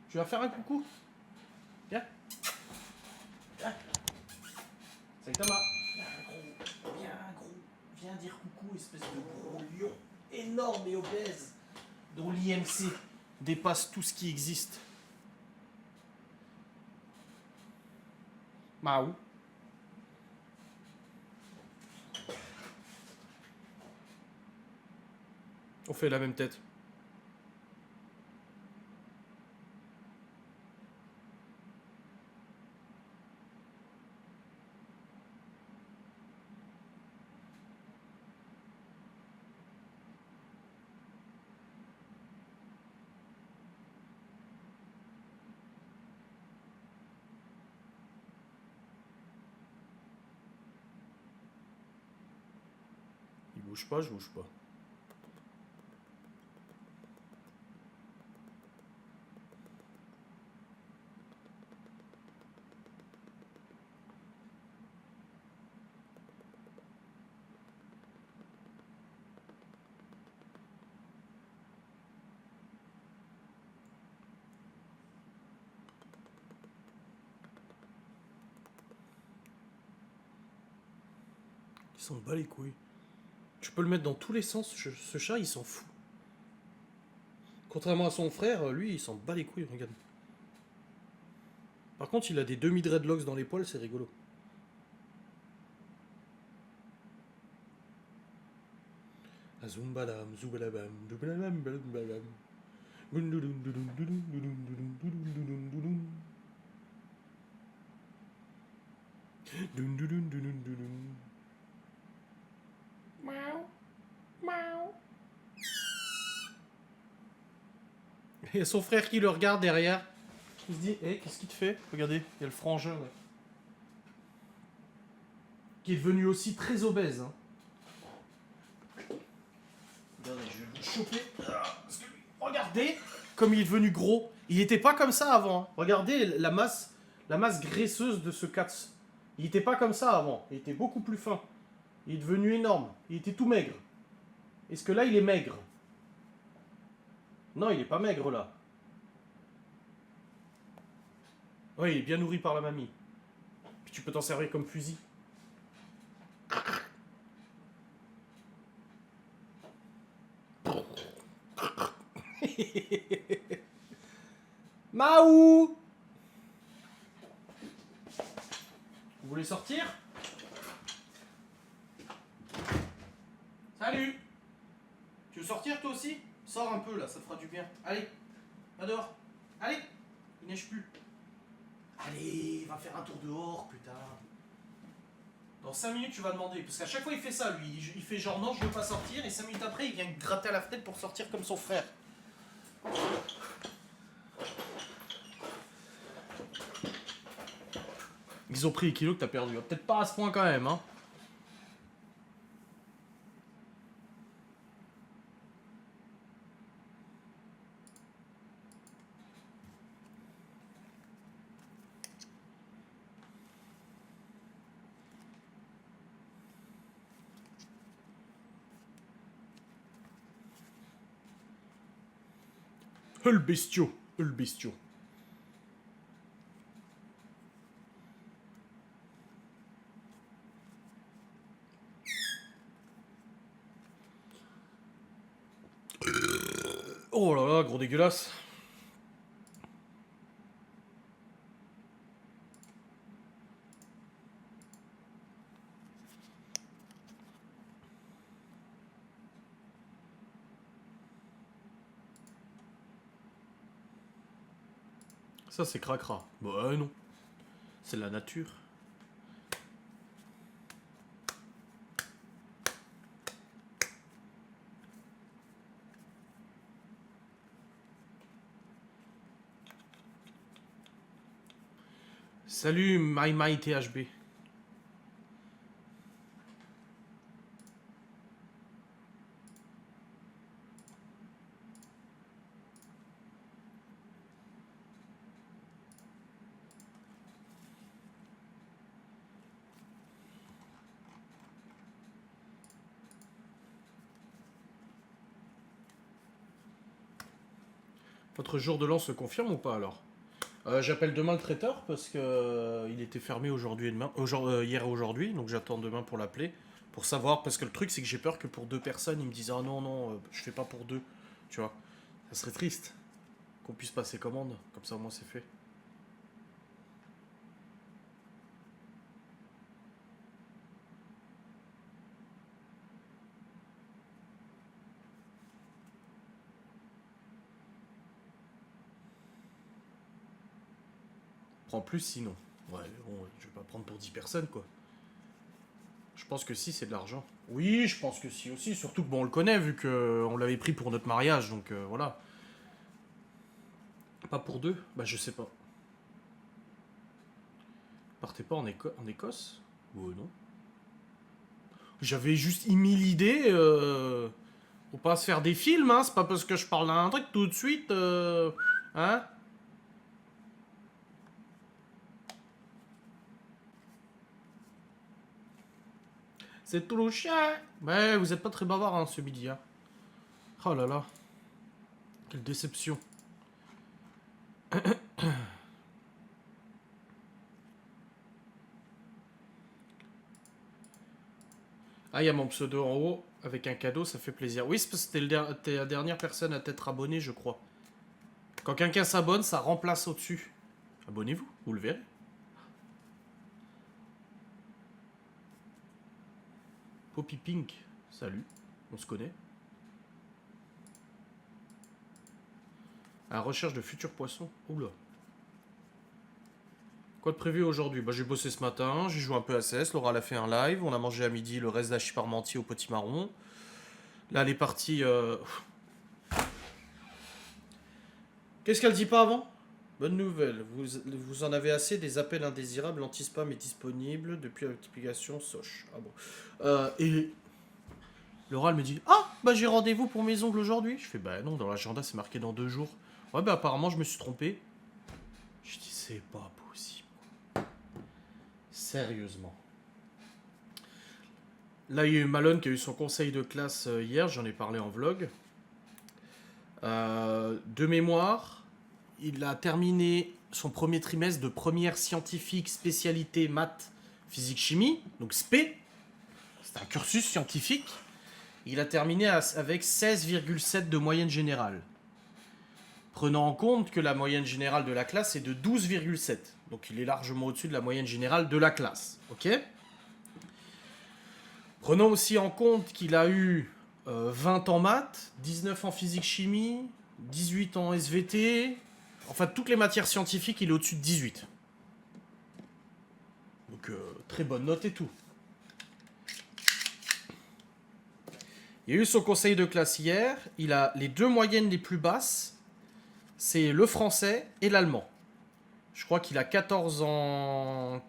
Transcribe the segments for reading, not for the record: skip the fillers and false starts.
Tu vas faire un coucou? Viens. Viens. Saitama. Viens dire coucou, espèce de gros lion énorme et obèse dont l'IMC dépasse tout ce qui existe. Maou. On fait la même tête. Il bouge pas, je bouge pas. Il s'en bat les couilles. Tu peux le mettre dans tous les sens, ce chat, il s'en fout. Contrairement à son frère, lui, il s'en bat les couilles, regarde. Par contre, il a des demi-dreadlocks dans les poils, c'est rigolo. Azumbalam, zoubalabam, doubalabam, balabam. Il y a son frère qui le regarde derrière. Il se dit, hé, qu'est-ce qu'il te fait? Regardez, il y a le frangin, là. Qui est devenu aussi très obèse. Hein. Regardez, je vais vous choper. Parce que, regardez comme il est devenu gros. Il était pas comme ça avant. Hein. Regardez la masse graisseuse de ce Katz. Il était pas comme ça avant. Il était beaucoup plus fin. Il est devenu énorme. Il était tout maigre. Est-ce que là, il est maigre? Non, il est pas maigre là. Oui, il est bien nourri par la mamie. Puis tu peux t'en servir comme fusil. Maou! Vous voulez sortir? Salut! Tu veux sortir toi aussi? Sors un peu là, ça te fera du bien. Allez, va dehors. Allez, il neige plus. Allez, va faire un tour dehors, putain. Dans 5 minutes, tu vas demander. Parce qu'à chaque fois, il fait ça, lui. Il fait genre non, je veux pas sortir. Et 5 minutes après, il vient gratter à la fenêtre pour sortir comme son frère. Ils ont pris les kilos que t'as perdu. Peut-être pas à ce point quand même, hein. Le bestiau, le bestiau. Oh là là, gros dégueulasse. Ça, c'est cracra. Bah non. C'est la nature. Salut, THB. Votre jour de l'an se confirme ou pas alors? J'appelle demain le traiteur parce que il était fermé aujourd'hui et demain, hier et aujourd'hui, donc j'attends demain pour l'appeler pour savoir parce que le truc c'est que j'ai peur que pour deux personnes ils me disent ah non non je fais pas pour deux, tu vois, ça serait triste qu'on puisse passer commande comme ça au moins c'est fait. Prends plus sinon. Ouais bon je vais pas prendre pour 10 personnes quoi. Je pense que si, c'est de l'argent. Oui, je pense que si aussi. Surtout que bon, on le connaît vu que on l'avait pris pour notre mariage, donc voilà. Pas pour deux? Bah je sais pas. Partez pas en Écosse? Non. J'avais juste émis l'idée. Faut pas se faire des films, hein. C'est pas parce que je parle d'un truc tout de suite. Hein? C'est tout le chien. Ouais, vous êtes pas très bavard, hein, ce midi, hein. Oh là là. Quelle déception. Ah, il y a mon pseudo en haut avec un cadeau, ça fait plaisir. Oui, c'est parce que t'es la dernière personne à t'être abonné, je crois. Quand quelqu'un s'abonne, ça remplace au-dessus. Abonnez-vous, vous le verrez. Poppy Pink, salut, on se connaît. À la recherche de futurs poissons. Oula. Quoi de prévu aujourd'hui? Bah j'ai bossé ce matin, j'ai joué un peu à CS, Laura elle a fait un live, on a mangé à midi le reste d'hachis parmentier au potimarron. Là elle est partie... Qu'est-ce qu'elle dit pas avant? Bonne nouvelle, vous en avez assez des appels indésirables, anti-spam est disponible depuis l'application Soch. Ah bon. Et Laura elle me dit ah bah j'ai rendez-vous pour mes ongles aujourd'hui. Je fais bah non dans l'agenda c'est marqué dans 2 jours. Ouais bah apparemment je me suis trompé. Je dis c'est pas possible. Sérieusement. Là il y a eu Malone qui a eu son conseil de classe hier, j'en ai parlé en vlog. De mémoire, il a terminé son premier trimestre de première scientifique spécialité maths, physique, chimie, donc SP. C'est un cursus scientifique. Il a terminé avec 16,7 de moyenne générale. Prenant en compte que la moyenne générale de la classe est de 12,7. Donc il est largement au-dessus de la moyenne générale de la classe. Ok? Prenons aussi en compte qu'il a eu 20 en maths, 19 en physique-chimie, 18 en SVT. Enfin, toutes les matières scientifiques, il est au-dessus de 18. Donc, très bonne note et tout. Il a eu son conseil de classe hier. Il a les deux moyennes les plus basses. C'est le français et l'allemand. Je crois qu'il a 14 en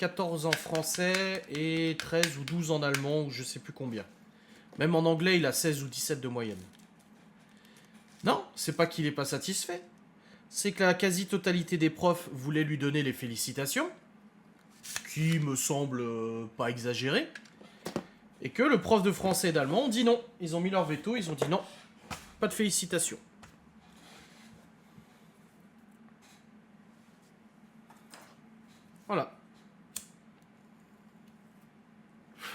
français et 13 ou 12 en allemand, ou je sais plus combien. Même en anglais, il a 16 ou 17 de moyenne. Non, c'est pas qu'il est pas satisfait. C'est que la quasi-totalité des profs voulaient lui donner les félicitations, qui me semble pas exagéré, et que le prof de français et d'allemand ont dit non. Ils ont mis leur veto, ils ont dit non, pas de félicitations. Voilà.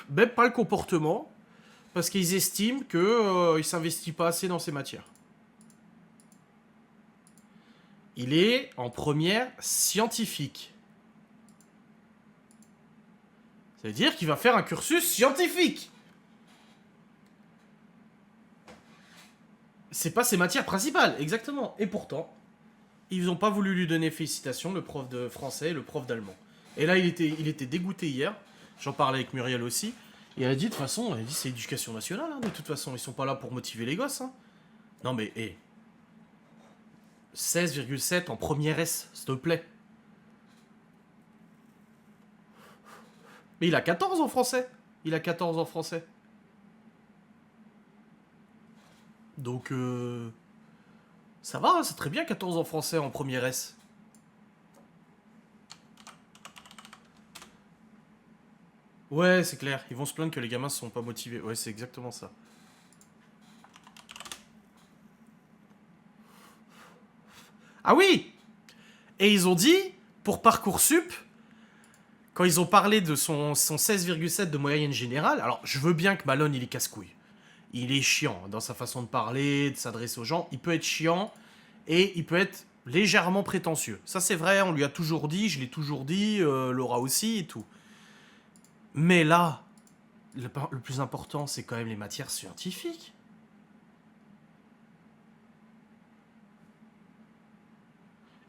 Même pas le comportement, parce qu'ils estiment qu'il ne s'investit pas assez dans ces matières. Il est en première scientifique. Ça veut dire qu'il va faire un cursus scientifique. C'est pas ses matières principales, exactement. Et pourtant, ils n'ont pas voulu lui donner félicitations, le prof de français et le prof d'allemand. Et là, il était dégoûté hier. J'en parlais avec Muriel aussi. Et elle a dit, de toute façon, c'est éducation nationale, hein, de toute façon. Ils sont pas là pour motiver les gosses. Hein. Non mais, 16,7 en première S, s'il te plaît. Mais il a 14 en français. Il a 14 en français. Donc, ça va, hein, c'est très bien 14 en français en première S. Ouais, c'est clair. Ils vont se plaindre que les gamins ne sont pas motivés. Ouais, c'est exactement ça. Ah oui! Et ils ont dit, pour Parcoursup, quand ils ont parlé de son 16,7 de moyenne générale, alors je veux bien que Malone il est casse-couille. Il est chiant dans sa façon de parler, de s'adresser aux gens. Il peut être chiant et il peut être légèrement prétentieux. Ça c'est vrai, on lui a toujours dit, je l'ai toujours dit, Laura aussi et tout. Mais là, le plus important c'est quand même les matières scientifiques.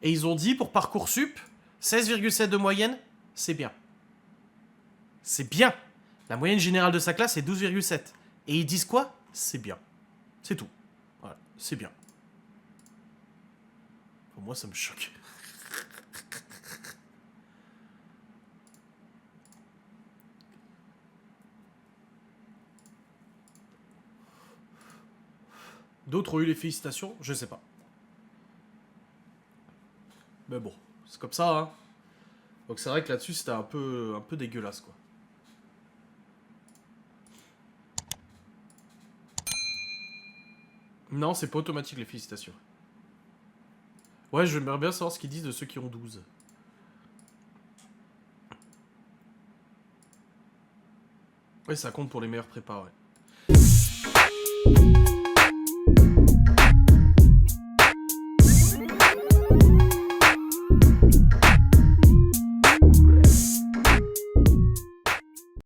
Et ils ont dit pour Parcoursup, 16,7 de moyenne, c'est bien. C'est bien. La moyenne générale de sa classe est 12,7. Et ils disent quoi? C'est bien. C'est tout. Voilà, c'est bien. Pour moi, ça me choque. D'autres ont eu les félicitations, je sais pas. Mais bon, c'est comme ça, hein. Donc c'est vrai que là-dessus, c'était un peu dégueulasse, quoi. Non, c'est pas automatique, les félicitations. Ouais, j'aimerais bien savoir ce qu'ils disent de ceux qui ont 12. Ouais, ça compte pour les meilleurs prépas, ouais.